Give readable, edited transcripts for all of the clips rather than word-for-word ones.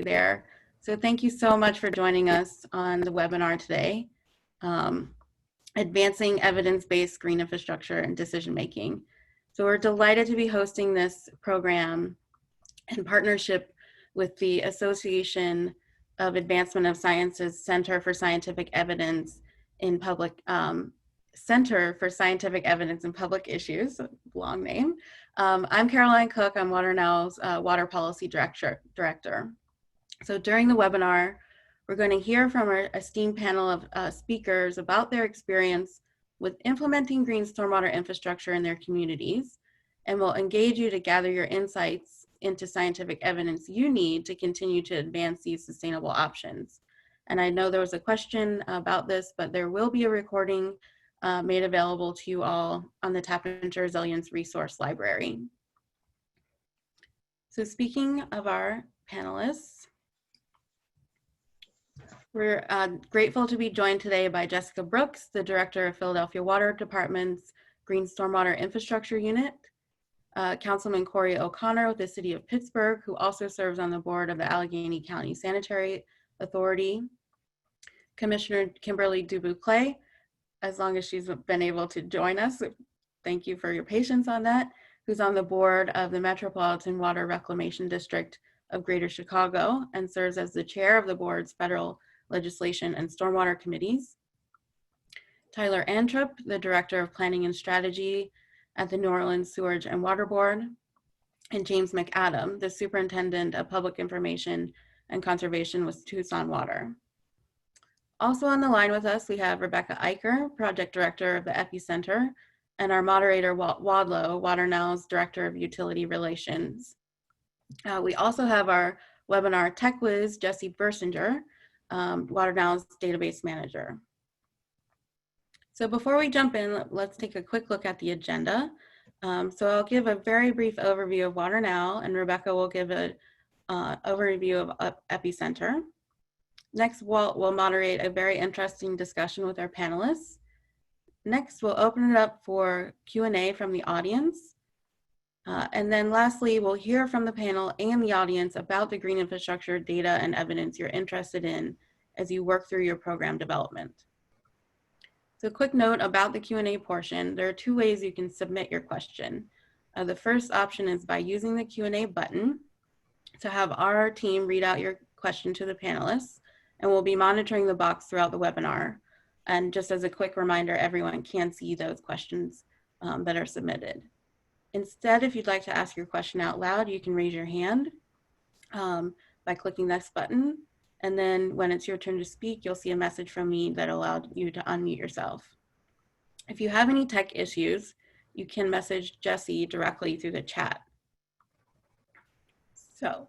there. So thank you so much for joining us on the webinar today, Advancing Evidence-Based Green Infrastructure and Decision Making. So we're delighted to be hosting this program in partnership with the Association of Advancement of Sciences Center for Scientific Evidence in Public Center for Scientific Evidence in Public Issues, long name. I'm Caroline Cook. I'm WaterNow's Water Policy Director. So during the webinar, we're going to hear from our esteemed panel of speakers about their experience with implementing green stormwater infrastructure in their communities, and we'll engage you to gather your insights into scientific evidence you need to continue to advance these sustainable options. And I know there was a question about this, but there will be a recording made available to you all on the Tap into Resilience resource library. So speaking of our panelists, we're grateful to be joined today by Jessica Brooks, the Director of Philadelphia Water Department's Green Stormwater Infrastructure Unit, Councilman Corey O'Connor with the City of Pittsburgh, who also serves on the board of the Allegheny County Sanitary Authority, Commissioner Kimberly Dubuclet, as long as she's been able to join us. Thank you for your patience on that, who's on the board of the Metropolitan Water Reclamation District of Greater Chicago and serves as the chair of the board's federal legislation and stormwater committees. Tyler Antrup, the Director of Planning and Strategy at the New Orleans Sewerage and Water Board, and James McAdam, the Superintendent of Public Information and Conservation with Tucson Water. Also on the line with us, we have Rebecca Eicher, Project Director of the EPI Center, and our moderator, Walt Wadlow, WaterNow's Director of Utility Relations. We also have our webinar tech whiz, Jesse Bersinger, WaterNow's Database Manager. So before we jump in, let's take a quick look at the agenda. So I'll give a very brief overview of WaterNow, and Rebecca will give an overview of Epicenter. Next, Walt will moderate a very interesting discussion with our panelists. Next, we'll open it up for Q&A from the audience. And then lastly, we'll hear from the panel and the audience about the green infrastructure data and evidence you're interested in as you work through your program development. So a quick note about the Q&A portion. There are two ways you can submit your question. The first option is by using the Q&A button to have our team read out your question to the panelists, and we'll be monitoring the box throughout the webinar. And just as a quick reminder, everyone can see those questions that are submitted. Instead, if you'd like to ask your question out loud, you can raise your hand by clicking this button. And then when it's your turn to speak, you'll see a message from me that allowed you to unmute yourself. If you have any tech issues, you can message Jesse directly through the chat. So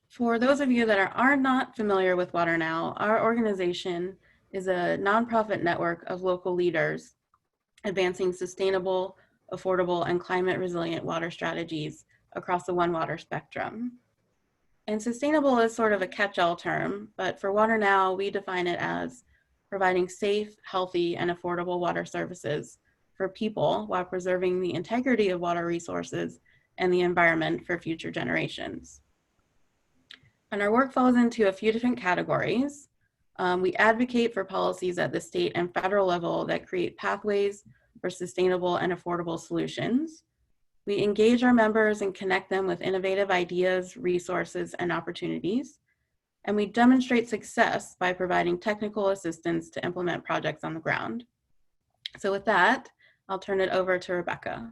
for those of you that are not familiar with WaterNow, our organization is a nonprofit network of local leaders advancing sustainable, affordable, and climate resilient water strategies across the One Water spectrum. And sustainable is sort of a catch-all term, but for WaterNow, we define it as providing safe, healthy, and affordable water services for people while preserving the integrity of water resources and the environment for future generations. And our work falls into a few different categories. We advocate for policies at the state and federal level that create pathways for sustainable and affordable solutions. We engage our members and connect them with innovative ideas, resources, and opportunities. And we demonstrate success by providing technical assistance to implement projects on the ground. So with that, I'll turn it over to Rebecca.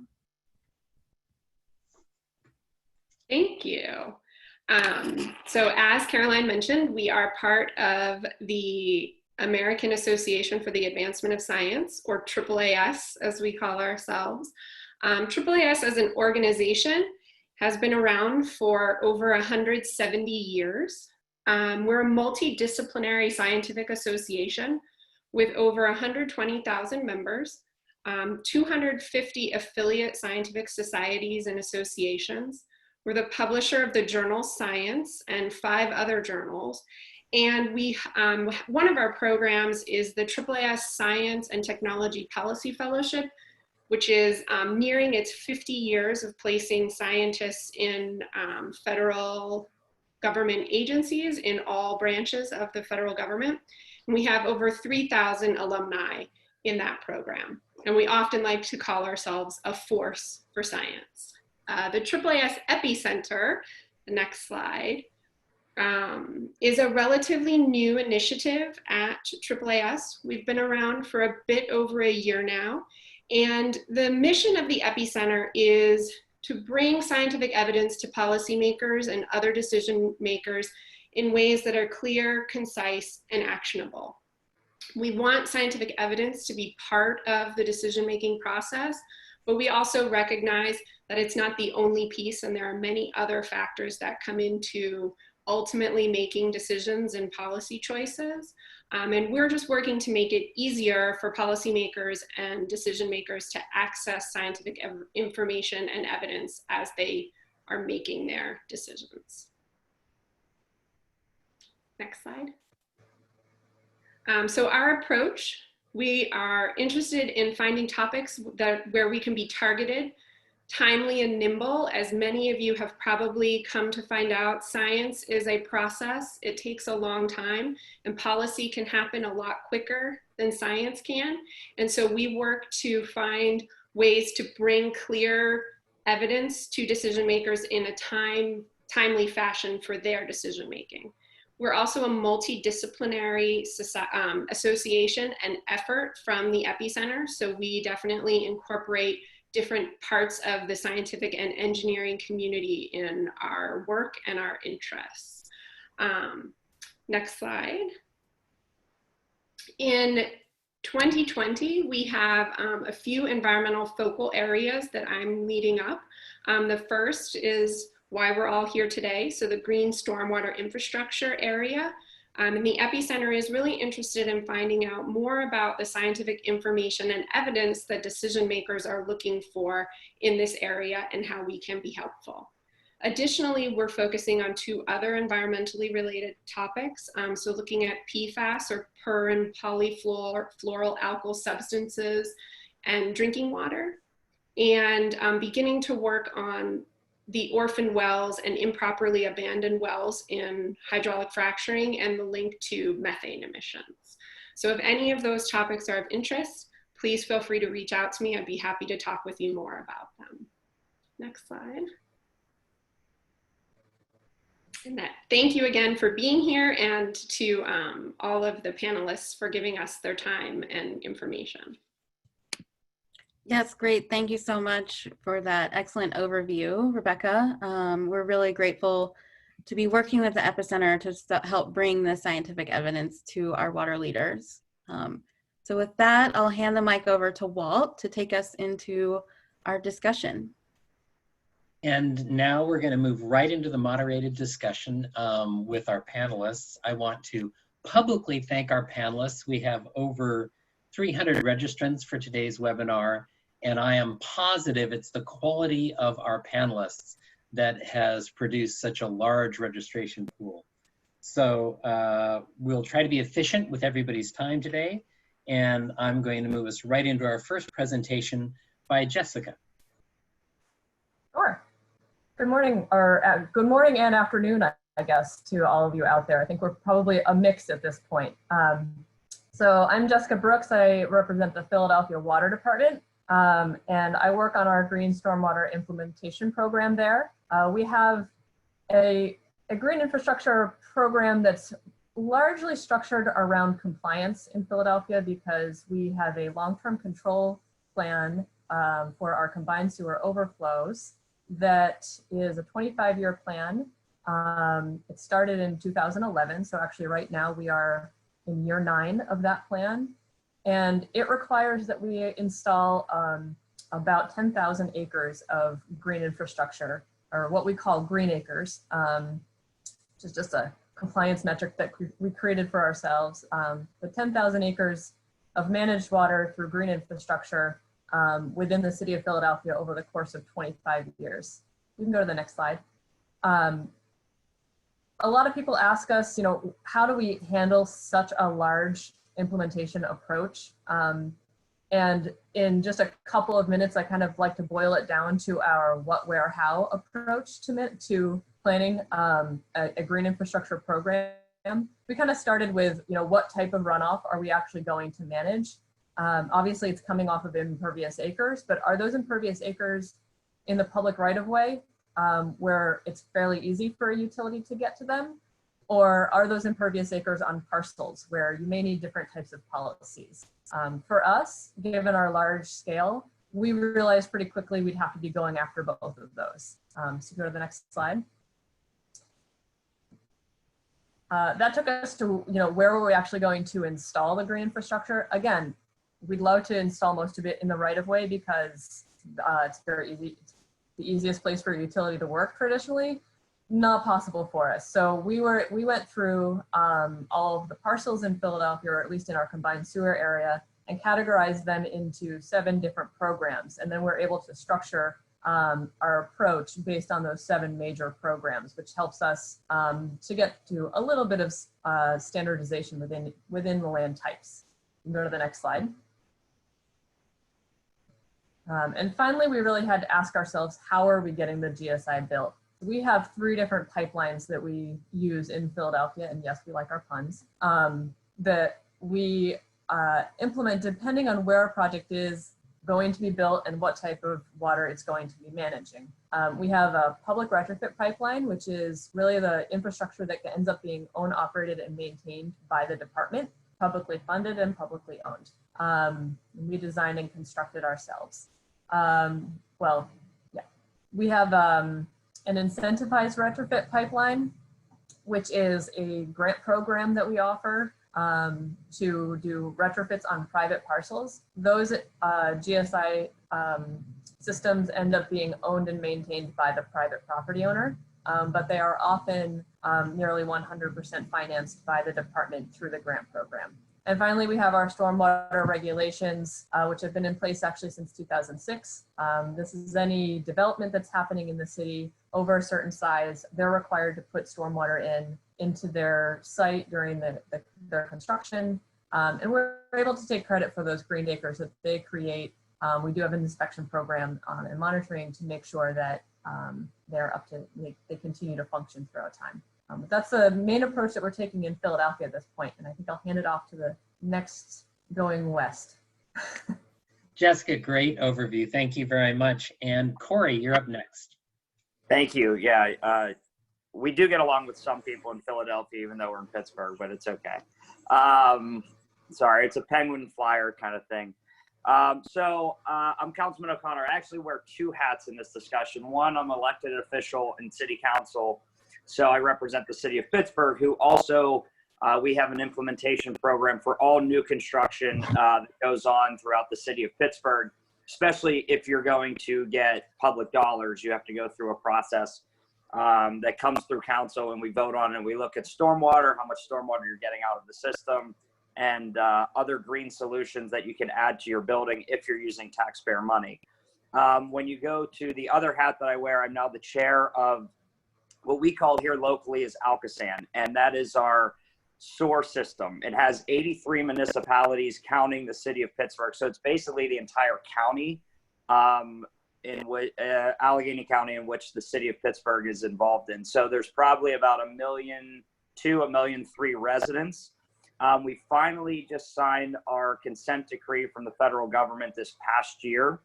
Thank you. So as Caroline mentioned, we are part of the American Association for the Advancement of Science, or AAAS as we call ourselves. AAAS as an organization has been around for over 170 years. We're a multidisciplinary scientific association with over 120,000 members, 250 affiliate scientific societies and associations. We're the publisher of the journal Science and 5 other journals. And one of our programs is the AAAS Science and Technology Policy Fellowship, which is nearing its 50 years of placing scientists in federal government agencies in all branches of the federal government. And we have over 3,000 alumni in that program. And we often like to call ourselves a force for science. The AAAS Epicenter, the next slide, is a relatively new initiative at AAAS. We've been around for a bit over a year now. And the mission of the Epicenter is to bring scientific evidence to policymakers and other decision makers in ways that are clear, concise, and actionable. We want scientific evidence to be part of the decision-making process, but we also recognize that it's not the only piece, and there are many other factors that come into ultimately making decisions and policy choices. And we're just working to make it easier for policymakers and decision makers to access scientific information and evidence as they are making their decisions. Next slide. So our approach, we are interested in finding topics where we can be targeted, timely, and nimble. As many of you have probably come to find out, science is a process. It takes a long time, and policy can happen a lot quicker than science can. And so we work to find ways to bring clear evidence to decision makers in a timely fashion for their decision making. We're also a multidisciplinary association and effort from the Epicenter, so we definitely incorporate different parts of the scientific and engineering community in our work and our interests. Next slide. In 2020, we have a few environmental focal areas that I'm leading up. The first is why we're all here today, so the green stormwater infrastructure area. And the Epicenter is really interested in finding out more about the scientific information and evidence that decision makers are looking for in this area and how we can be helpful. Additionally, we're focusing on two other environmentally related topics. So looking at PFAS, or per and polyfluoroalkyl substances, and drinking water, and beginning to work on the orphan wells and improperly abandoned wells in hydraulic fracturing and the link to methane emissions. So if any of those topics are of interest, please feel free to reach out to me. I'd be happy to talk with you more about them. Next slide. And thank you again for being here, and to all of the panelists for giving us their time and information. Yes, great. Thank you so much for that excellent overview, Rebecca. We're really grateful to be working with the Epicenter to help bring the scientific evidence to our water leaders. So with that, I'll hand the mic over to Walt to take us into our discussion. And now we're going to move right into the moderated discussion with our panelists. I want to publicly thank our panelists. We have over 300 registrants for today's webinar, and I am positive it's the quality of our panelists that has produced such a large registration pool. So we'll try to be efficient with everybody's time today, and I'm going to move us right into our first presentation by Jessica. Sure. Good morning, or good morning and afternoon, I guess, to all of you out there. I think we're probably a mix at this point. So I'm Jessica Brooks. I represent the Philadelphia Water Department, and I work on our green stormwater implementation program there. We have a green infrastructure program that's largely structured around compliance in Philadelphia, because we have a long-term control plan for our combined sewer overflows that is a 25-year plan. It started in 2011, so actually right now we are in year 9 of that plan. And it requires that we install about 10,000 acres of green infrastructure, or what we call green acres, which is just a compliance metric that we created for ourselves. The 10,000 acres of managed water through green infrastructure within the city of Philadelphia over the course of 25 years. You can go to the next slide. A lot of people ask us, how do we handle such a large implementation approach? And in just a couple of minutes, I kind of like to boil it down to our what, where, how approach to planning a green infrastructure program, we kind of started with, what type of runoff are we actually going to manage? Obviously, it's coming off of impervious acres, but are those impervious acres in the public right-of-way where it's fairly easy for a utility to get to them? Or are those impervious acres on parcels where you may need different types of policies? For us, given our large scale, we realized pretty quickly we'd have to be going after both of those. So go to the next slide. That took us to, where were we actually going to install the green infrastructure? Again, we'd love to install most of it in the right-of-way because it's very easy. It's the easiest place for a utility to work traditionally. Not possible for us. So we went through all of the parcels in Philadelphia, or at least in our combined sewer area, and categorized them into 7 different programs. And then we're able to structure our approach based on those 7 major programs, which helps us to get to a little bit of standardization within the land types. Go to the next slide. And finally, we really had to ask ourselves, how are we getting the GSI built? We have 3 different pipelines that we use in Philadelphia, and yes, we like our puns, that we implement depending on where a project is going to be built and what type of water it's going to be managing. We have a public retrofit pipeline, which is really the infrastructure that ends up being owned, operated, and maintained by the department, publicly funded and publicly owned. We designed and constructed ourselves. We have an incentivized retrofit pipeline, which is a grant program that we offer to do retrofits on private parcels. Those GSI systems end up being owned and maintained by the private property owner, but they are often nearly 100% financed by the department through the grant program. And finally, we have our stormwater regulations, which have been in place actually since 2006. This is any development that's happening in the city over a certain size. They're required to put stormwater into their site during their construction. And we're able to take credit for those green acres that they create. We do have an inspection program and monitoring to make sure that they're up to, they continue to function throughout time. But that's the main approach that we're taking in Philadelphia at this point, and I think I'll hand it off to the next going west. Jessica, great overview. Thank you very much. And Corey, you're up next. Thank you. Yeah, we do get along with some people in Philadelphia, even though we're in Pittsburgh, but it's okay. Sorry, it's a penguin flyer kind of thing. I'm Councilman O'Connor. I actually wear 2 hats in this discussion. One, I'm elected official in City Council. So I represent the city of Pittsburgh, who also, we have an implementation program for all new construction that goes on throughout the city of Pittsburgh, especially if you're going to get public dollars. You have to go through a process that comes through council, and we vote on it. And we look at stormwater, how much stormwater you're getting out of the system, and other green solutions that you can add to your building if you're using taxpayer money. When you go to the other hat that I wear, I'm now the chair of what we call here locally is Alcosan, and that is our SOAR system. It has 83 municipalities counting the city of Pittsburgh. So it's basically the entire county, Allegheny County, in which the city of Pittsburgh is involved in. So there's probably about 1.2 million, 1.3 million residents. We finally just signed our consent decree from the federal government this past year.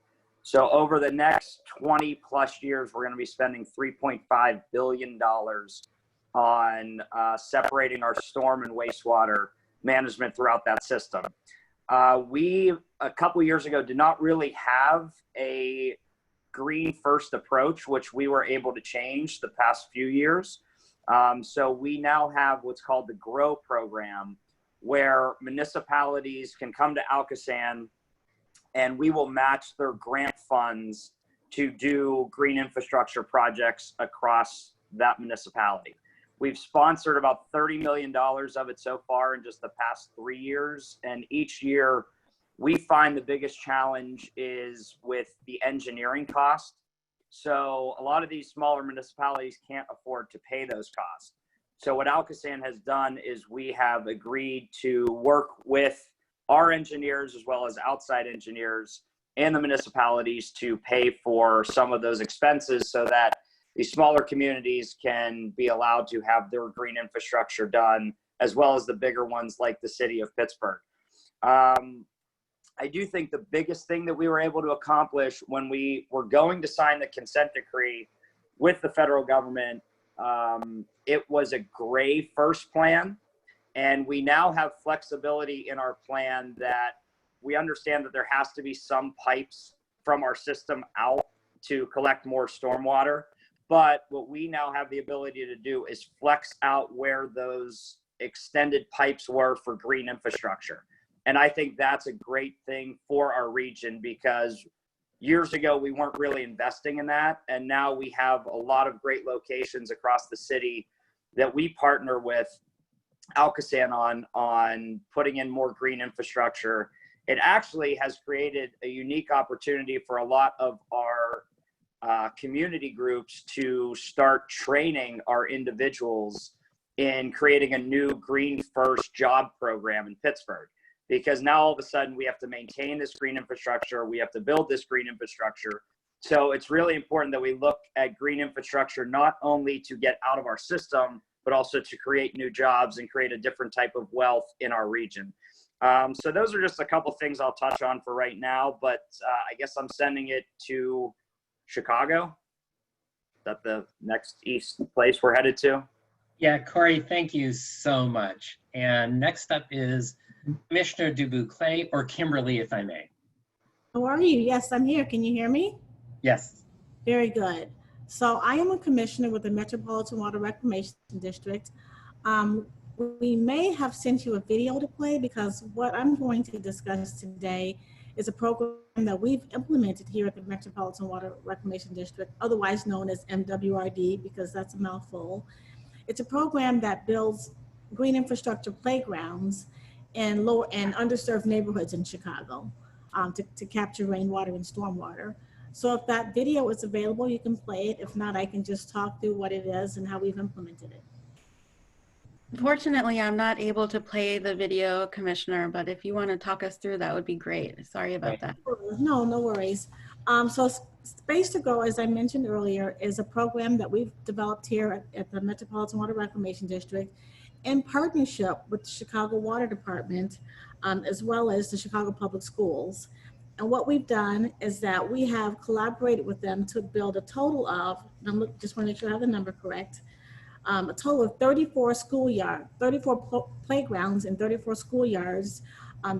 So over the next 20 plus years, we're going to be spending $3.5 billion on separating our storm and wastewater management throughout that system. We, a couple years ago, did not really have a green first approach, which we were able to change the past few years. So we now have what's called the GROW program, where municipalities can come to Alcosan and we will match their grant funds to do green infrastructure projects across that municipality. We've sponsored about $30 million of it so far in just the past 3 years. And each year we find the biggest challenge is with the engineering cost. So a lot of these smaller municipalities can't afford to pay those costs. So what Alcosan has done is we have agreed to work with our engineers as well as outside engineers and the municipalities to pay for some of those expenses so that these smaller communities can be allowed to have their green infrastructure done, as well as the bigger ones like the city of Pittsburgh. I do think the biggest thing that we were able to accomplish when we were going to sign the consent decree with the federal government, it was a gray first plan. And we now have flexibility in our plan that we understand that there has to be some pipes from our system out to collect more stormwater. But what we now have the ability to do is flex out where those extended pipes were for green infrastructure. And I think that's a great thing for our region, because years ago we weren't really investing in that. And now we have a lot of great locations across the city that we partner with Alcosan on putting in more green infrastructure. It actually has created a unique opportunity for a lot of our community groups to start training our individuals in creating a new Green First job program in Pittsburgh. Because now all of a sudden we have to maintain this green infrastructure, we have to build this green infrastructure. So it's really important that we look at green infrastructure not only to get out of our system, but also to create new jobs and create a different type of wealth in our region. So those are just a couple things I'll touch on for right now, but I guess I'm sending it to Chicago. Is that the next east place we're headed to? Yeah, Corey, thank you so much. And next up is Commissioner Dubuclet, or Kimberly, if I may. How are you? Yes, I'm here. Can you hear me? Yes. Very good. So I am a commissioner with the Metropolitan Water Reclamation District. We may have sent you a video to play, because what I'm going to discuss today is a program that we've implemented here at the Metropolitan Water Reclamation District, otherwise known as MWRD, because that's a mouthful. It's a program that builds green infrastructure playgrounds in lower and underserved neighborhoods in Chicago to capture rainwater and stormwater. So if that video is available, you can play it. If not, I can just talk through what it is and how we've implemented it. Unfortunately, I'm not able to play the video, Commissioner, but if you want to talk us through, that would be great. Sorry about that. No, no worries. So Space to Grow, as I mentioned earlier, is a program that we've developed here at the Metropolitan Water Reclamation District in partnership with the Chicago Water Department, as well as the Chicago Public Schools. And what we've done is that we have collaborated with them to build a total of, just want to make sure I have the number correct, a total of 34 playgrounds and 34 schoolyards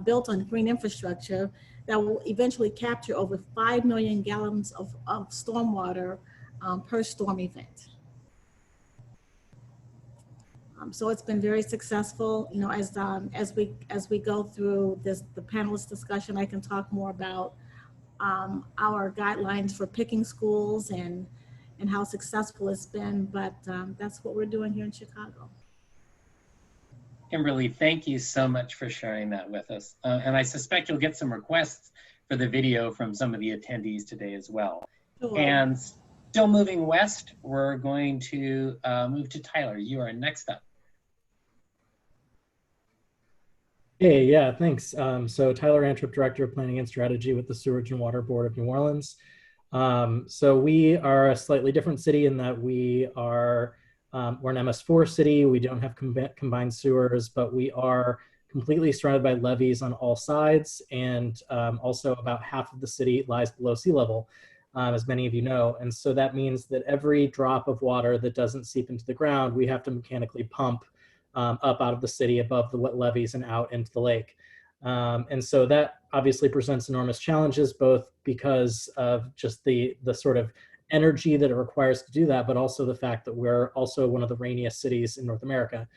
built on green infrastructure that will eventually capture over 5 million gallons of stormwater per storm event. So it's been very successful. You know, as we go through the panelist discussion, I can talk more about our guidelines for picking schools and how successful it's been. But that's what we're doing here in Chicago. Kimberly, thank you so much for sharing that with us. And I suspect you'll get some requests for the video from some of the attendees today as well. Sure. And still moving west, we're going to move to Tyler. You are next up. Hey, yeah, thanks. So Tyler Anthrop, Director of Planning and Strategy with the Sewerage and Water Board of New Orleans. So we are a slightly different city in that we're an MS4 city. We don't have combined sewers, but we are completely surrounded by levees on all sides. And also about half of the city lies below sea level, as many of you know. And so that means that every drop of water that doesn't seep into the ground, we have to mechanically pump up out of the city above the levees and out into the lake. And so that obviously presents enormous challenges, both because of just the sort of energy that it requires to do that, but also the fact that we're also one of the rainiest cities in North America.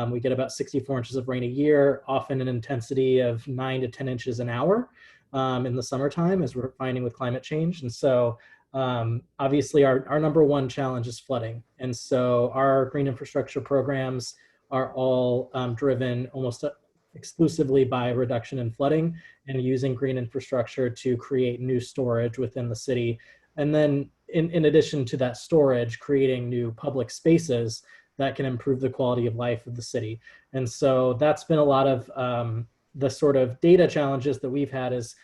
We get about 64 inches of rain a year, often an intensity of 9 to 10 inches an hour in the summertime, as we're finding with climate change. And so obviously our number one challenge is flooding. And so our green infrastructure programs are all driven almost exclusively by reduction in flooding and using green infrastructure to create new storage within the city. And then in addition to that storage, creating new public spaces that can improve the quality of life of the city. And so that's been a lot of the sort of data challenges that we've had is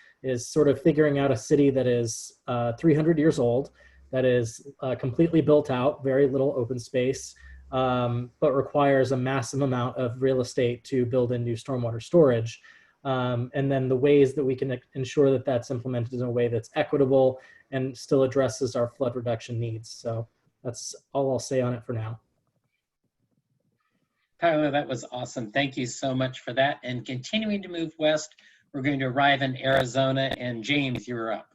sort of figuring out a city that is 300 years old, that is completely built out, very little open space, but requires a massive amount of real estate to build in new stormwater storage. And then the ways that we can ensure that that's implemented in a way that's equitable and still addresses our flood reduction needs. So that's all I'll say on it for now. Tyler, that was awesome. Thank you so much for that. And continuing to move west, we're going to arrive in Arizona. And James, you're up.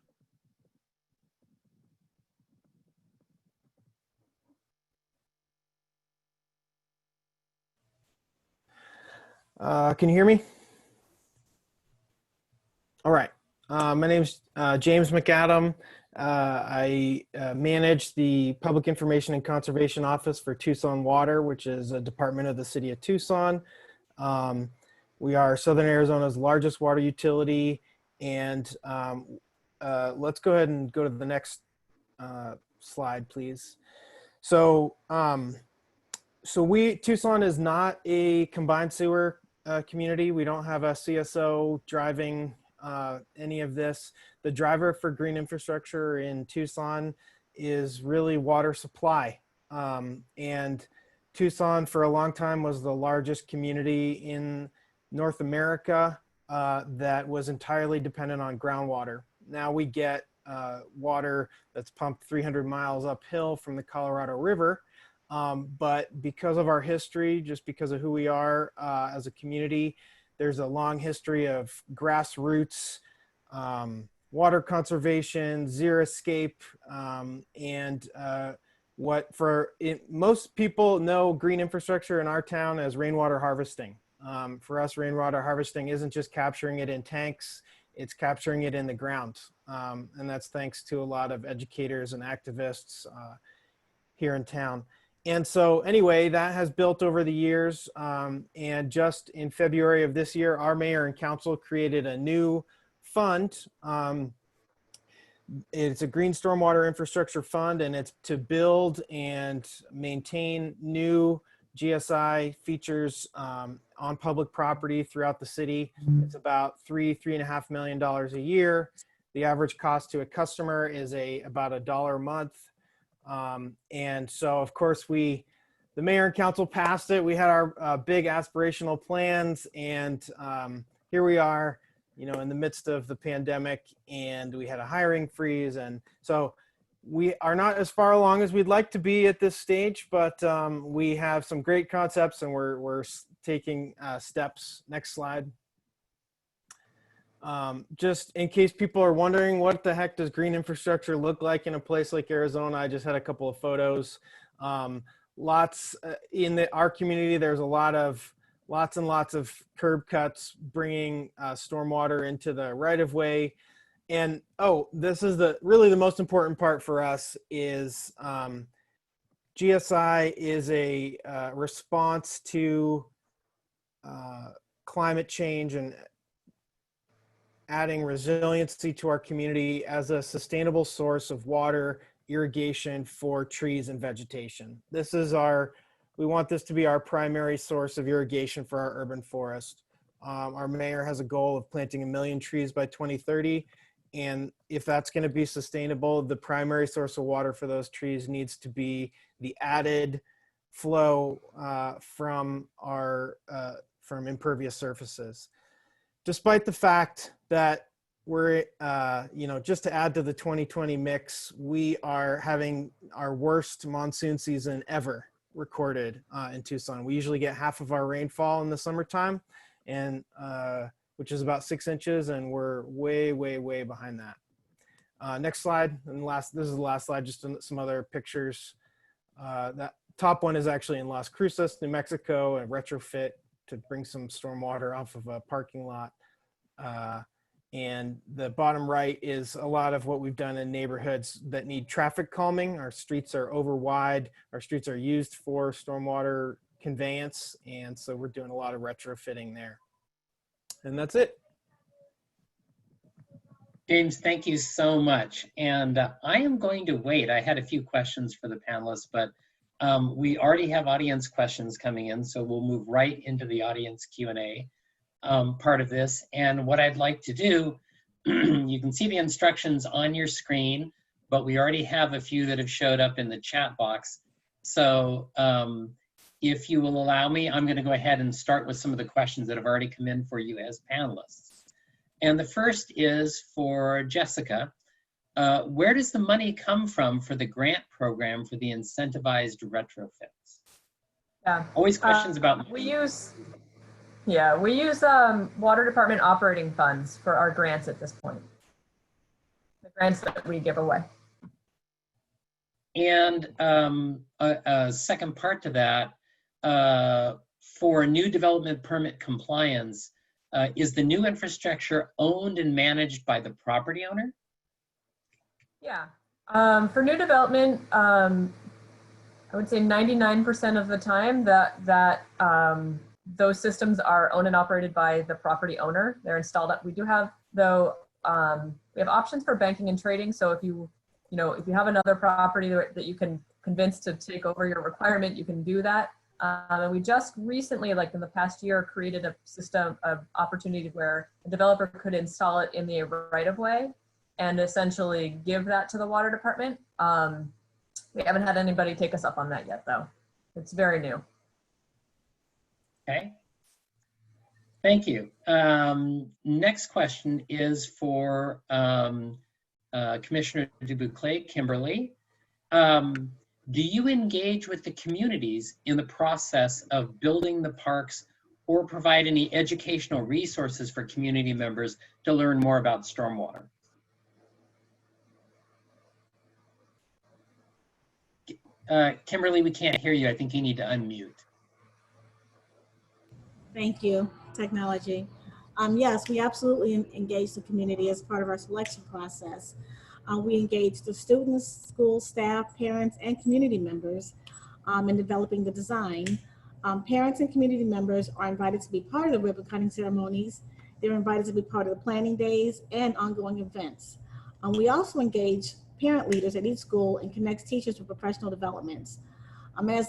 Can you hear me? All right. My name's James McAdam. I manage the Public Information and Conservation Office for Tucson Water, which is a department of the city of Tucson. We are Southern Arizona's largest water utility. And let's go ahead and go to the next slide, please. So, Tucson is not a combined sewer community. We don't have a CSO driving any of this. The driver for green infrastructure in Tucson is really water supply. And Tucson for a long time was the largest community in North America that was entirely dependent on groundwater. Now we get water that's pumped 300 miles uphill from the Colorado River. But because of our history, just because of who we are as a community, there's a long history of grassroots water conservation, zero escape, and most people know green infrastructure in our town as rainwater harvesting. For us, rainwater harvesting isn't just capturing it in tanks, it's capturing it in the ground. And that's thanks to a lot of educators and activists here in town. And so anyway, that has built over the years. And just in February of this year, our mayor and council created a new fund. It's a green stormwater infrastructure fund, and it's to build and maintain new GSI features on public property throughout the city. It's about $3.5 million a year. The average cost to a customer is about $1 a month. And so, of course, the mayor and council passed it. We had our big aspirational plans, and here we are, in the midst of the pandemic, and we had a hiring freeze. And so we are not as far along as we'd like to be at this stage, but we have some great concepts, and we're taking steps. Next slide. Just in case people are wondering, what the heck does green infrastructure look like in a place like Arizona? I just had a couple of photos. Lots in our community. There's lots and lots of curb cuts bringing stormwater into the right of way. And this is really the most important part for us is GSI is a response to climate change and adding resiliency to our community as a sustainable source of water irrigation for trees and vegetation. We want this to be our primary source of irrigation for our urban forest. Our mayor has a goal of planting 1 million trees by 2030. And if that's going to be sustainable, the primary source of water for those trees needs to be the added flow from impervious surfaces. Despite the fact that we're, just to add to the 2020 mix, we are having our worst monsoon season ever recorded in Tucson. We usually get half of our rainfall in the summertime, and which is about 6 inches, and we're way, way, way behind that. Next slide, and this is the last slide, just some other pictures. That top one is actually in Las Cruces, New Mexico, a retrofit to bring some stormwater off of a parking lot. And the bottom right is a lot of what we've done in neighborhoods that need traffic calming. Our streets are over wide. Our streets are used for stormwater conveyance. And so we're doing a lot of retrofitting there. And that's it. James, thank you so much. And I am going to wait. I had a few questions for the panelists, but we already have audience questions coming in. So we'll move right into the audience Q&A. Part of this. And what I'd like to do, you can see the instructions on your screen. but we already have a few that have showed up in the chat box. So if you will allow me, I'm going to go ahead and start with some of the questions that have already come in for you as panelists. And the first is for Jessica. Where does the money come from for the grant program for the incentivized retrofits? Yeah. Always questions about we use water department operating funds for our grants at this point. The grants that we give away. And a second part to that, for new development permit compliance, is the new infrastructure owned and managed by the property owner? Yeah. For new development, I would say 99% of the time that those systems are owned and operated by the property owner. They're installed up. We do have, though, we have options for banking and trading. So if you have another property that you can convince to take over your requirement, you can do that. And we just recently, like in the past year, created a system of opportunity where a developer could install it in the right-of-way and essentially give that to the water department. We haven't had anybody take us up on that yet, though. It's very new. Okay. Thank you. Next question is for Commissioner Dubuclet, Kimberly. Do you engage with the communities in the process of building the parks or provide any educational resources for community members to learn more about stormwater? Kimberly, we can't hear you. I think you need to unmute. Thank you, technology. Yes, we absolutely engage the community as part of our selection process. We engage the students, school staff, parents, and community members in developing the design. Parents and community members are invited to be part of the ribbon cutting ceremonies. They're invited to be part of the planning days and ongoing events. We also engage parent leaders at each school and connects teachers with professional developments.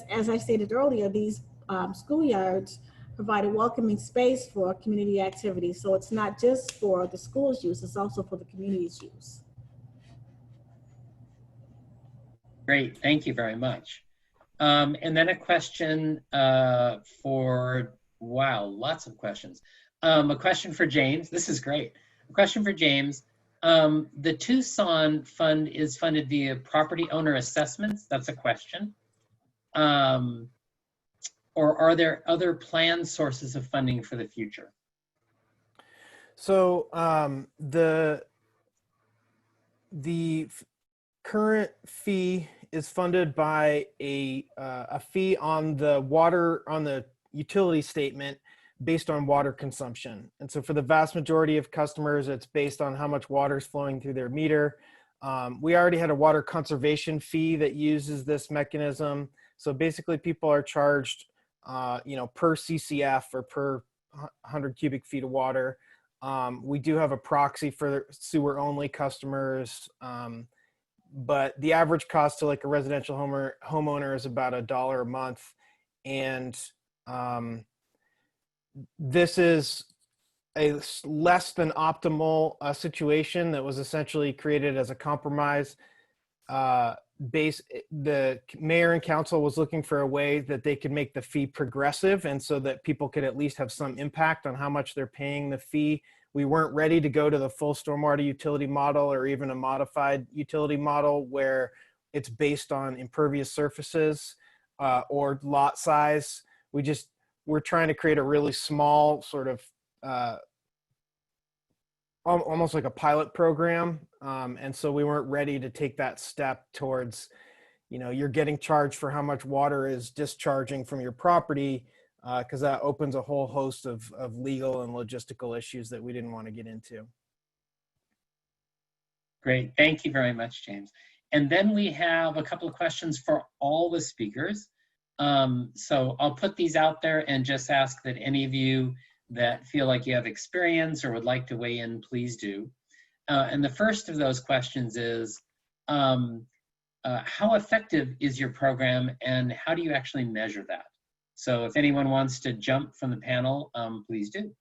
As I stated earlier, these schoolyards provide a welcoming space for community activities. So it's not just for the school's use, it's also for the community's use. Great, thank you very much. And then a question for, wow, lots of questions. A question for James, this is great. A question for James. The Tucson Fund is funded via property owner assessments, that's a question. Or are there other planned sources of funding for the future? So the current fee is funded by a fee on the utility statement based on water consumption. And so for the vast majority of customers, it's based on how much water is flowing through their meter. We already had a water conservation fee that uses this mechanism. So basically people are charged per CCF or per 100 cubic feet of water. We do have a proxy for sewer only customers. But the average cost to like a residential homeowner is about $1 a month. And this is a less than optimal situation that was essentially created as a compromise. The mayor and council was looking for a way that they could make the fee progressive, and so that people could at least have some impact on how much they're paying the fee. We weren't ready to go to the full stormwater utility model or even a modified utility model where it's based on impervious surfaces or lot size. We're trying to create a really small sort of almost like a pilot program. And so we weren't ready to take that step towards, you're getting charged for how much water is discharging from your property, because that opens a whole host of legal and logistical issues that we didn't want to get into. Great, thank you very much, James. And then we have a couple of questions for all the speakers. So I'll put these out there and just ask that any of you that feel like you have experience or would like to weigh in, please do. And the first of those questions is, how effective is your program and how do you actually measure that? So if anyone wants to jump from the panel, please do.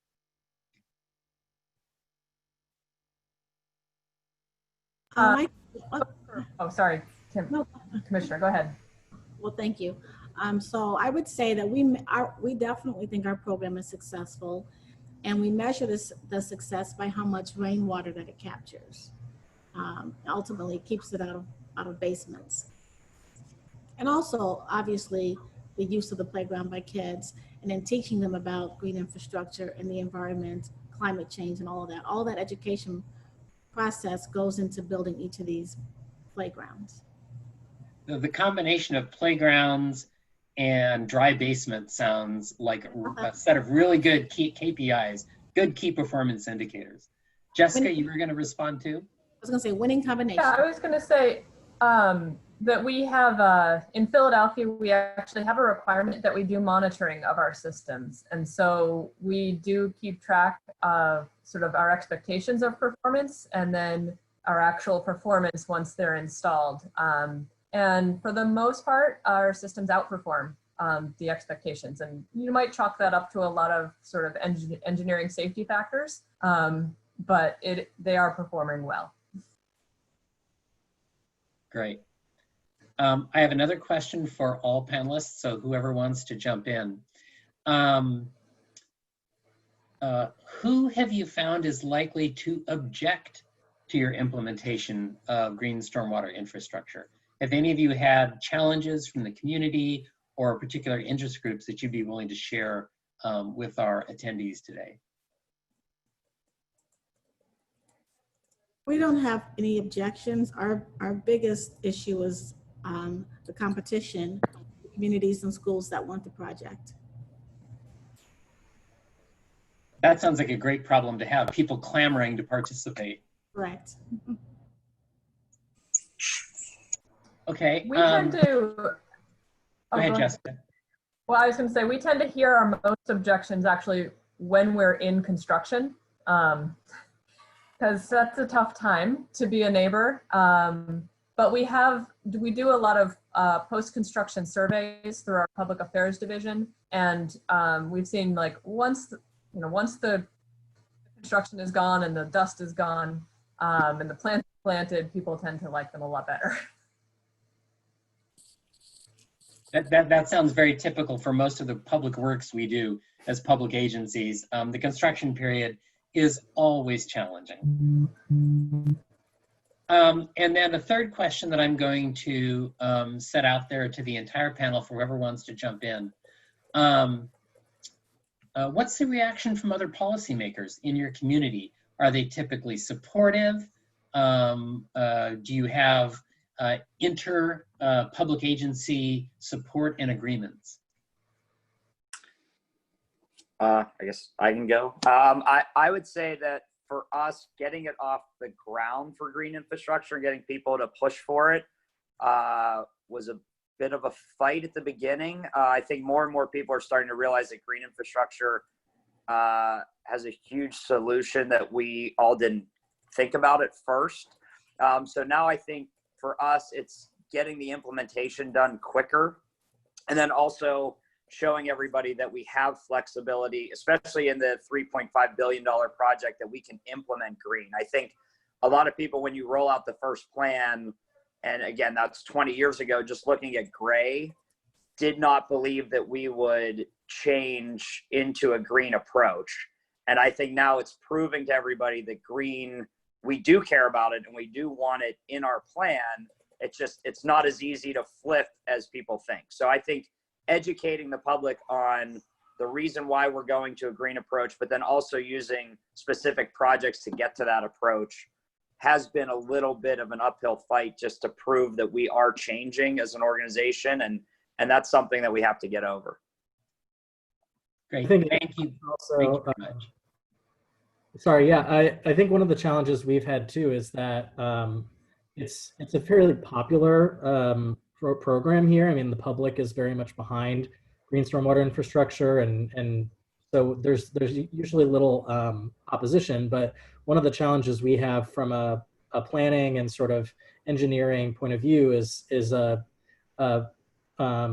Oh, sorry, Tim. No. Commissioner, go ahead. Well, thank you. So I would say that we definitely think our program is successful, and we measure the success by how much rainwater that it captures. Ultimately, it keeps it out of basements. And also, obviously, the use of the playground by kids, and then teaching them about green infrastructure and the environment, climate change, and all of that. All that education process goes into building each of these playgrounds. The combination of playgrounds and dry basement sounds like a set of really good KPIs, good key performance indicators. Jessica, you were going to respond to? I was going to say winning combination. Yeah, I was going to say that we have, in Philadelphia, we actually have a requirement that we do monitoring of our systems. And so we do keep track of sort of our expectations of performance and then our actual performance once they're installed. And for the most part, our systems outperform the expectations. And you might chalk that up to a lot of sort of engineering safety factors, but they are performing well. Great. I have another question for all panelists, so whoever wants to jump in. Who have you found is likely to object to your implementation of green stormwater infrastructure? Have any of you had challenges from the community or particular interest groups that you'd be willing to share with our attendees today? We don't have any objections. Our biggest issue is the competition, communities and schools that want the project. That sounds like a great problem to have, people clamoring to participate. Correct. Okay. We tend to. Go ahead, Jessica. Well, I was going to say, we tend to hear our most objections actually when we're in construction, because that's a tough time to be a neighbor. But we do a lot of post-construction surveys through our public affairs division, and we've seen like once the construction is gone and the dust is gone and the plants are planted, people tend to like them a lot better. That sounds very typical for most of the public works we do as public agencies. The construction period is always challenging. And then a third question that I'm going to set out there to the entire panel for whoever wants to jump in. What's the reaction from other policymakers in your community? Are they typically supportive? Do you have public agency support and agreements? I guess I can go. I would say that for us, getting it off the ground for green infrastructure and getting people to push for it was a bit of a fight at the beginning. I think more and more people are starting to realize that green infrastructure has a huge solution that we all didn't think about at first. So now I think for us, it's getting the implementation done quicker, and then also showing everybody that we have flexibility, especially in the $3.5 billion project, that we can implement green. I think a lot of people, when you roll out the first plan, and again, that's 20 years ago, just looking at gray, did not believe that we would change into a green approach. And I think now it's proving to everybody that green, we do care about it and we do want it in our plan. It's not as easy to flip as people think. So I think educating the public on the reason why we're going to a green approach, but then also using specific projects to get to that approach, has been a little bit of an uphill fight just to prove that we are changing as an organization. And that's something that we have to get over. Great, thank you. Also, thank you very much. Sorry, yeah, I think one of the challenges we've had too is that it's a fairly popular program here. I mean, the public is very much behind green stormwater infrastructure, and so there's usually little opposition. But one of the challenges we have from a planning and sort of engineering point of view is a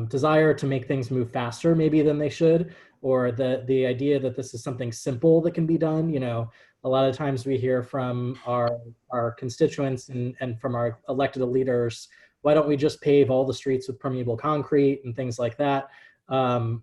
desire to make things move faster maybe than they should. or the idea that this is something simple that can be done. You know, a lot of times we hear from our constituents and from our elected leaders, why don't we just pave all the streets with permeable concrete and things like that,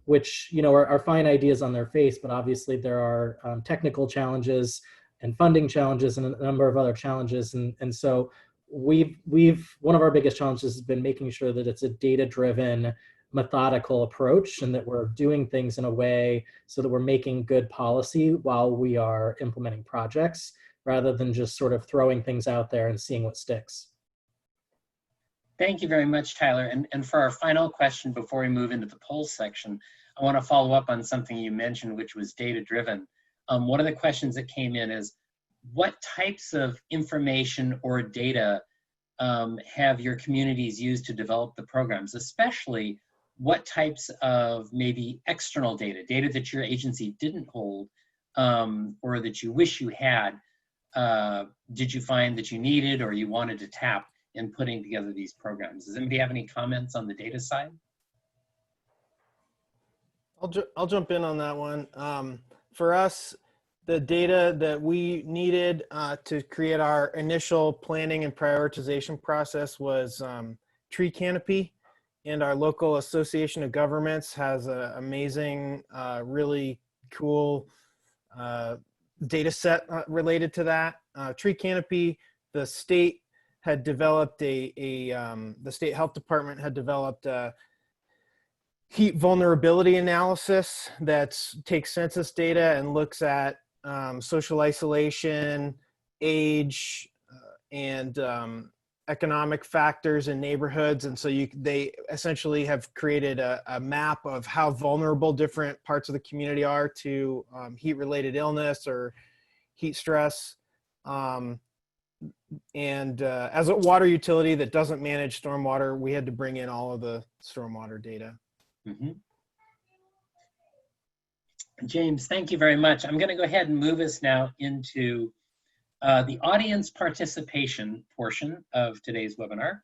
which, you know, are fine ideas on their face, but obviously there are technical challenges and funding challenges and a number of other challenges. And so one of our biggest challenges has been making sure that it's a data-driven, methodical approach, and that we're doing things in a way so that we're making good policy while we are implementing projects, rather than just sort of throwing things out there and seeing what sticks. Thank you very much, Tyler. And for our final question before we move into the poll section, I want to follow up on something you mentioned, which was data-driven. One of the questions that came in is, what types of information or data have your communities used to develop the programs, especially what types of maybe external data that your agency didn't hold or that you wish you had, did you find that you needed or you wanted to tap in putting together these programs? Does anybody have any comments on the data side? I'll jump in on that one. For us, the data that we needed to create our initial planning and prioritization process was tree canopy, and our local association of governments has an amazing, really cool data set related to that. Tree canopy, the state had developed the state health department had developed a heat vulnerability analysis that takes census data and looks at social isolation, age, and economic factors in neighborhoods. And so they essentially have created a map of how vulnerable different parts of the community are to heat-related illness or heat stress. And as a water utility that doesn't manage stormwater, we had to bring in all of the stormwater data. Mm-hmm. James, thank you very much. I'm going to go ahead and move us now into the audience participation portion of today's webinar.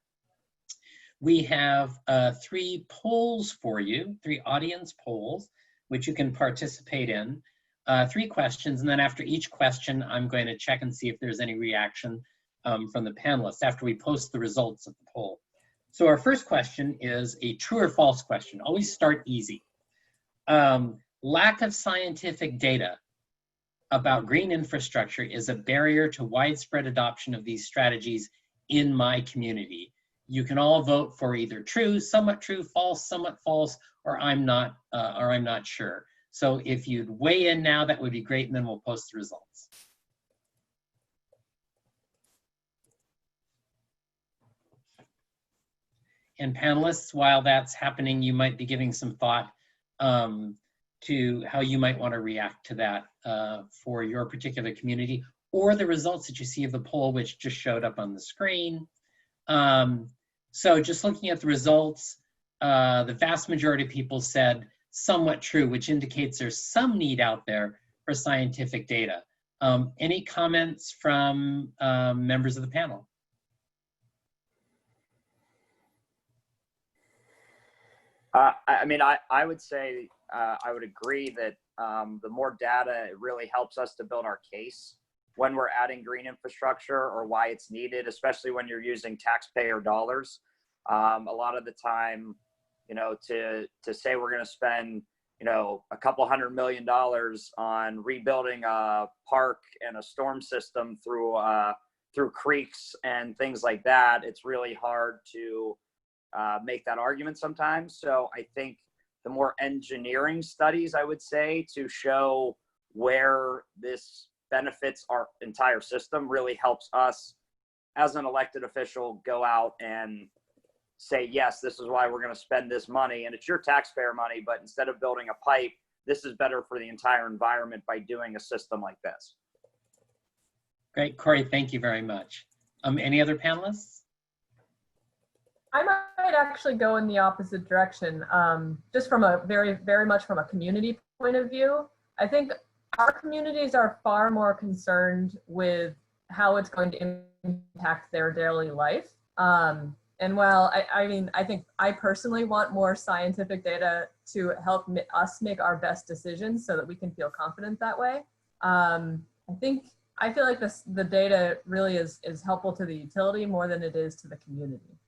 We have 3 polls for you, 3 audience polls, which you can participate in. 3 questions, and then after each question, I'm going to check and see if there's any reaction from the panelists after we post the results of the poll. So our first question is a true or false question. Always start easy. Lack of scientific data about green infrastructure is a barrier to widespread adoption of these strategies in my community. You can all vote for either true, somewhat true, false, somewhat false, or I'm not sure. So if you'd weigh in now, that would be great, and then we'll post the results. And panelists, while that's happening, you might be giving some thought to how you might want to react to that for your particular community, or the results that you see of the poll, which just showed up on the screen. So just looking at the results, the vast majority of people said somewhat true, which indicates there's some need out there for scientific data. Any comments from members of the panel? I mean, I would say I would agree that the more data, it really helps us to build our case when we're adding green infrastructure or why it's needed, especially when you're using taxpayer dollars. A lot of the time, you know, to say we're going to spend, you know, a couple $100 million on rebuilding a park and a storm system through creeks and things like that, it's really hard to make that argument sometimes. So I think the more engineering studies, I would say, to show where this benefits our entire system really helps us as an elected official go out and say, yes, this is why we're going to spend this money, and it's your taxpayer money, but instead of building a pipe, this is better for the entire environment by doing a system like this. Great, Corey, thank you very much. Any other panelists? I might actually go in the opposite direction, just from a very much from a community point of view. I think our communities are far more concerned with how it's going to impact their daily life. And while I mean, I think I personally want more scientific data to help us make our best decisions so that we can feel confident that way. I feel like the data really is helpful to the utility more than it is to the community.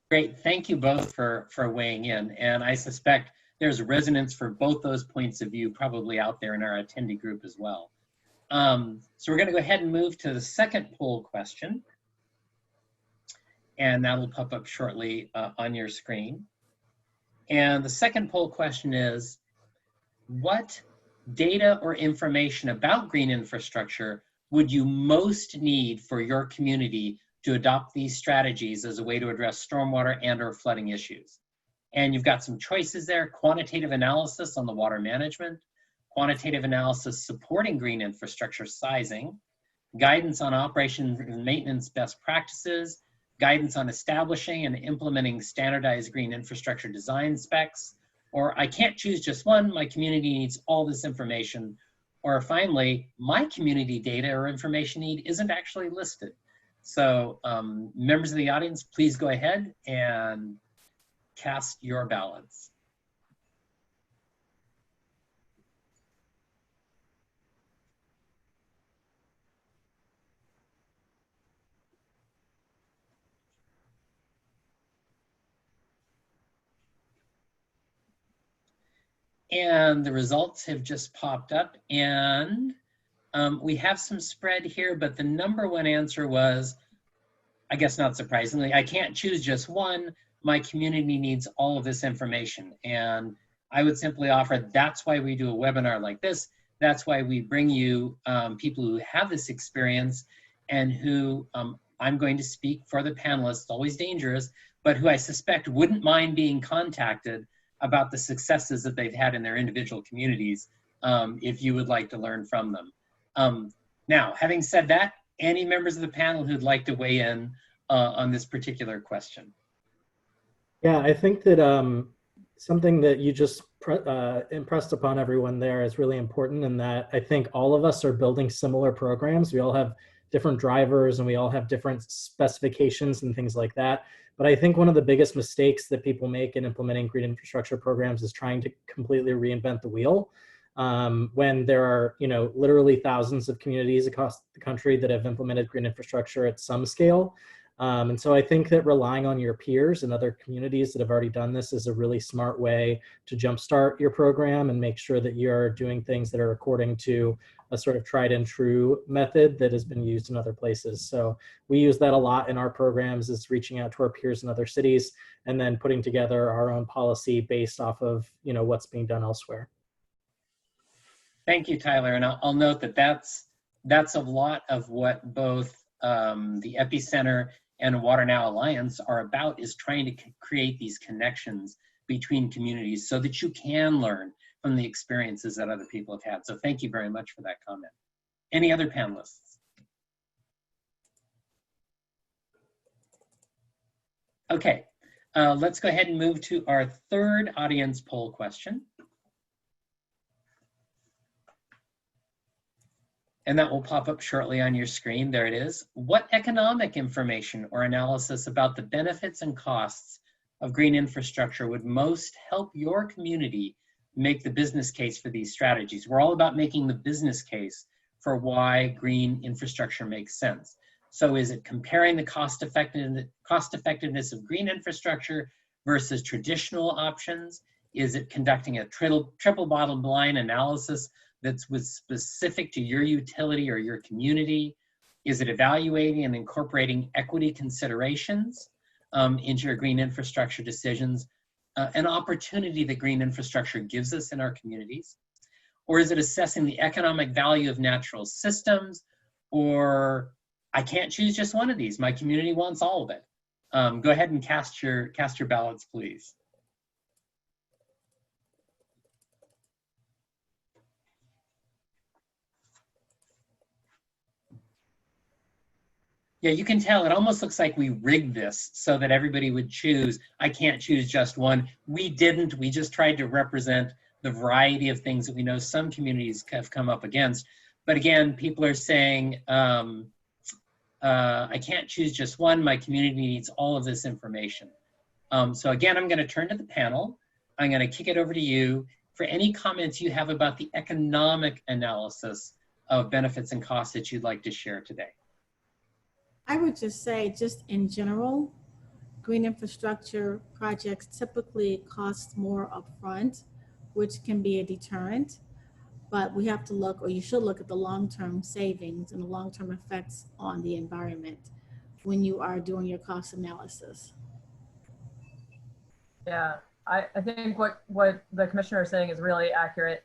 Great, thank you both for weighing in. And I suspect there's resonance for both those points of view probably out there in our attendee group as well. So we're gonna go ahead and move to the second poll question. And that'll pop up shortly on your screen. And the second poll question is, what data or information about green infrastructure would you most need for your community to adopt these strategies as a way to address stormwater and/or flooding issues? And you've got some choices there: quantitative analysis on the water management, quantitative analysis supporting green infrastructure sizing, guidance on operation and maintenance best practices, guidance on establishing and implementing standardized green infrastructure design specs, or I can't choose just one, my community needs all this information, or finally, my community data or information need isn't actually listed. So members of the audience, please go ahead and cast your ballots. And the results have just popped up, and we have some spread here, but the number one answer was, I guess not surprisingly, I can't choose just one. My community needs all of this information. And I would simply offer, that's why we do a webinar like this. That's why we bring you people who have this experience and who I'm going to speak for the panelists, always dangerous, but who I suspect wouldn't mind being contacted about the successes that they've had in their individual communities if you would like to learn from them. Now, having said that, any members of the panel who'd like to weigh in on this particular question? Yeah, I think that something that you just impressed upon everyone there is really important, in that I think all of us are building similar programs. We all have different drivers and we all have different specifications and things like that. But I think one of the biggest mistakes that people make in implementing green infrastructure programs is trying to completely reinvent the wheel. When there are, literally thousands of communities across the country that have implemented green infrastructure at some scale. And so I think that relying on your peers and other communities that have already done this is a really smart way to jumpstart your program and make sure that you're doing things that are according to a sort of tried and true method that has been used in other places. So we use that a lot in our programs, is reaching out to our peers in other cities and then putting together our own policy based off of, what's being done elsewhere. Thank you, Tyler. And I'll note that that's a lot of what both the Epicenter and WaterNow Alliance are about, is trying to create these connections between communities so that you can learn from the experiences that other people have had. So thank you very much for that comment. Any other panelists? Okay, let's go ahead and move to our third audience poll question. And that will pop up shortly on your screen. There it is. What economic information or analysis about the benefits and costs of green infrastructure would most help your community make the business case for these strategies? We're all about making the business case for why green infrastructure makes sense. So is it comparing the cost effectiveness of green infrastructure versus traditional options? Is it conducting a triple bottom line analysis that's specific to your utility or your community? Is it evaluating and incorporating equity considerations into your green infrastructure decisions, an opportunity that green infrastructure gives us in our communities? Or is it assessing the economic value of natural systems? Or I can't choose just one of these, my community wants all of it. Go ahead and cast your ballots, please. Yeah, you can tell it almost looks like we rigged this so that everybody would choose. I can't choose just one. We didn't. We just tried to represent the variety of things that we know some communities have come up against. But again, people are saying, I can't choose just one. My community needs all of this information. So again, I'm going to turn to the panel. I'm going to kick it over to you for any comments you have about the economic analysis of benefits and costs that you'd like to share today. I would just say, just in general, green infrastructure projects typically cost more upfront, which can be a deterrent. But we have to look, or you should look at the long-term savings and the long-term effects on the environment when you are doing your cost analysis. Yeah, I think what the commissioner is saying is really accurate.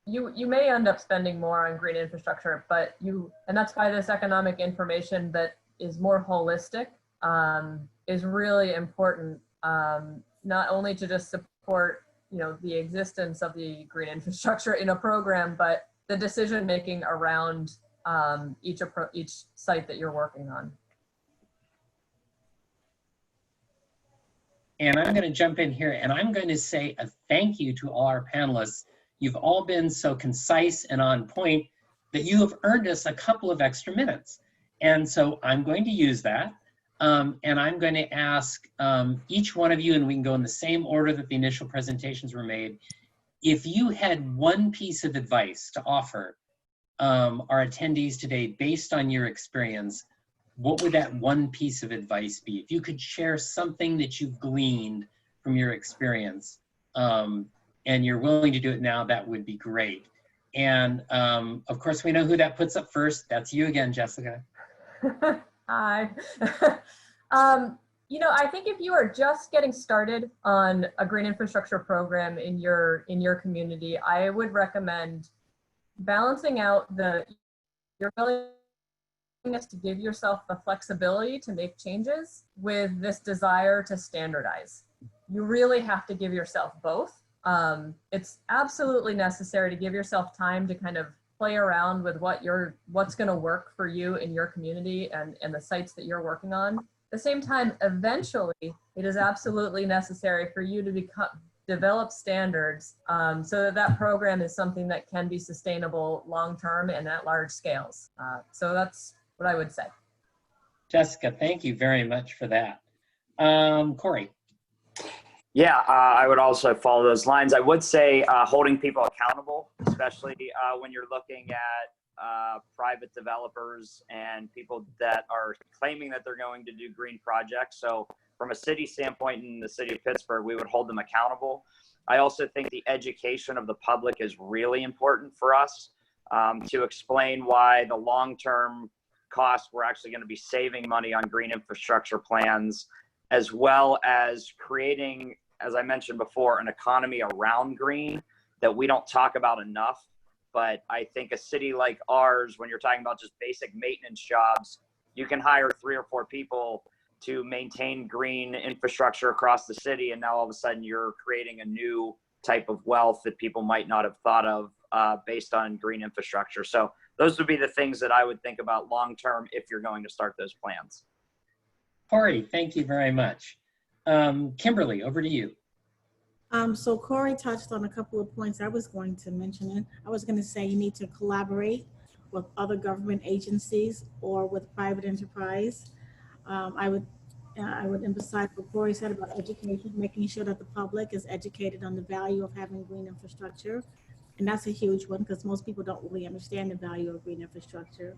You may end up spending more on green infrastructure, but and that's why this economic information that is more holistic is really important, not only to just support the existence of the green infrastructure in a program, but the decision making around each site that you're working on. And I'm going to jump in here and I'm going to say a thank you to all our panelists. You've all been so concise and on point that you have earned us a couple of extra minutes. And so I'm going to use that. And I'm going to ask each one of you, and we can go in the same order that the initial presentations were made. If you had one piece of advice to offer our attendees today based on your experience, what would that one piece of advice be? If you could share something that you've gleaned from your experience, and you're willing to do it now, that would be great. And of course, we know who that puts up first. That's you again, Jessica. Hi. I think if you are just getting started on a green infrastructure program in your community, I would recommend balancing out your willingness to give yourself the flexibility to make changes with this desire to standardize. You really have to give yourself both. It's absolutely necessary to give yourself time to kind of play around with what's going to work for you in your community and the sites that you're working on. At the same time, eventually, it is absolutely necessary for you to develop standards so that program is something that can be sustainable long-term and at large scales. So that's what I would say. Jessica, thank you very much for that. Corey. Yeah, I would also follow those lines. I would say holding people accountable, especially when you're looking at private developers and people that are claiming that they're going to do green projects. So from a city standpoint in the city of Pittsburgh, we would hold them accountable. I also think the education of the public is really important for us to explain why the long-term costs, we're actually going to be saving money on green infrastructure plans, as well as creating, as I mentioned before, an economy around green that we don't talk about enough. But I think a city like ours, when you're talking about just basic maintenance jobs, you can hire 3 or 4 people to maintain green infrastructure across the city. And now all of a sudden you're creating a new type of wealth that people might not have thought of based on green infrastructure. So those would be the things that I would think about long-term if you're going to start those plans. Corey, thank you very much. Kimberly, over to you. So Corey touched on a couple of points I was going to mention. I was going to say you need to collaborate with other government agencies or with private enterprise. I would emphasize what Corey said about education, making sure that the public is educated on the value of having green infrastructure. And that's a huge one because most people don't really understand the value of green infrastructure.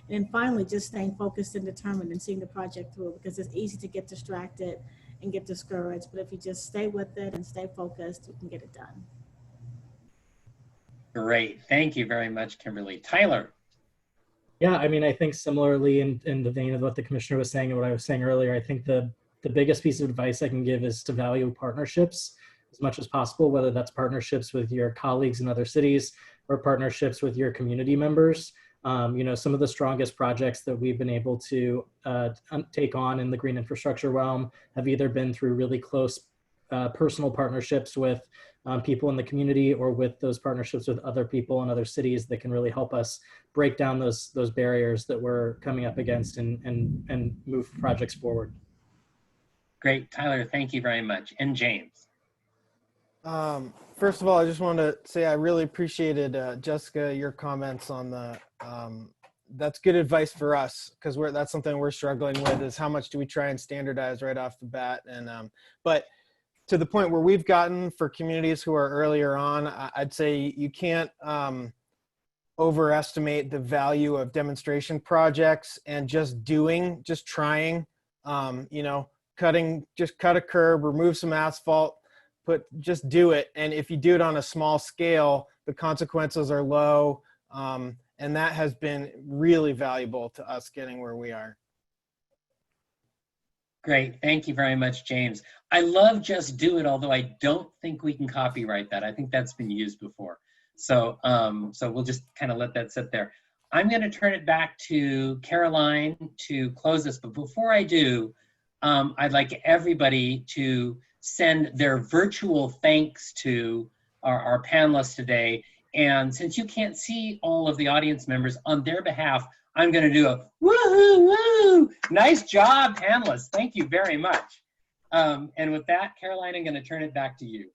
And then finally, just staying focused and determined and seeing the project through, because it's easy to get distracted and get discouraged. But if you just stay with it and stay focused, you can get it done. Great. Thank you very much, Kimberly. Tyler. Yeah, I mean, I think similarly in the vein of what the commissioner was saying and what I was saying earlier, I think the biggest piece of advice I can give is to value partnerships as much as possible, whether that's partnerships with your colleagues in other cities or partnerships with your community members. Some of the strongest projects that we've been able to take on in the green infrastructure realm have either been through really close personal partnerships with people in the community or with those partnerships with other people in other cities that can really help us break down those barriers that we're coming up against and move projects forward. Great, Tyler, thank you very much. And James. First of all, I just want to say I really appreciated, Jessica, your comments on the that's good advice for us, because that's something we're struggling with, is how much do we try and standardize right off the bat. And but to the point where we've gotten for communities who are earlier on, I'd say you can't overestimate the value of demonstration projects and just trying, you know, just cut a curb, remove some asphalt, just do it. And if you do it on a small scale, the consequences are low. And that has been really valuable to us getting where we are. Great, thank you very much, James. I love just do it, although I don't think we can copyright that. I think that's been used before. So, so we'll just kind of let that sit there. I'm going to turn it back to Caroline to close this, but before I do, I'd like everybody to send their virtual thanks to our panelists today. And since you can't see all of the audience members, on their behalf, I'm going to do a woohoo, woo! Nice job, panelists. Thank you very much. And with that, Caroline, I'm going to turn it back to you.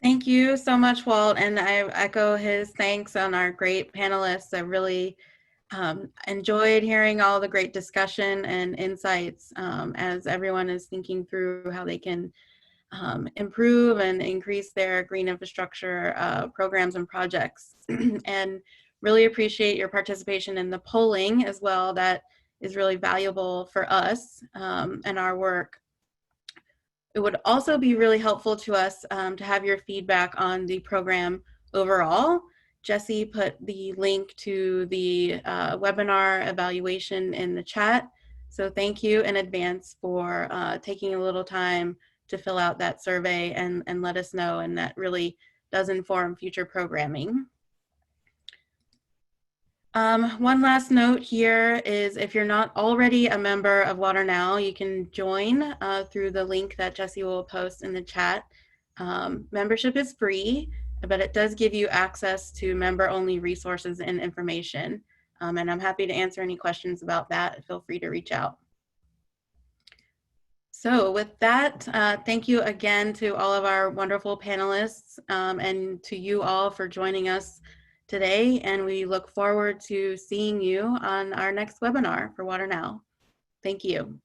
Thank you so much, Walt. And I echo his thanks on our great panelists. I really enjoyed hearing all the great discussion and insights as everyone is thinking through how they can improve and increase their green infrastructure programs and projects. And really appreciate your participation in the polling as well. That is really valuable for us and our work. It would also be really helpful to us to have your feedback on the program overall. Jesse put the link to the webinar evaluation in the chat. So thank you in advance for taking a little time to fill out that survey and let us know, and that really does inform future programming. One last note here is, if you're not already a member of WaterNow, you can join through the link that Jesse will post in the chat. Membership is free, but it does give you access to member-only resources and information. And I'm happy to answer any questions about that. Feel free to reach out. So with that, thank you again to all of our wonderful panelists and to you all for joining us today. And we look forward to seeing you on our next webinar for WaterNow. Thank you.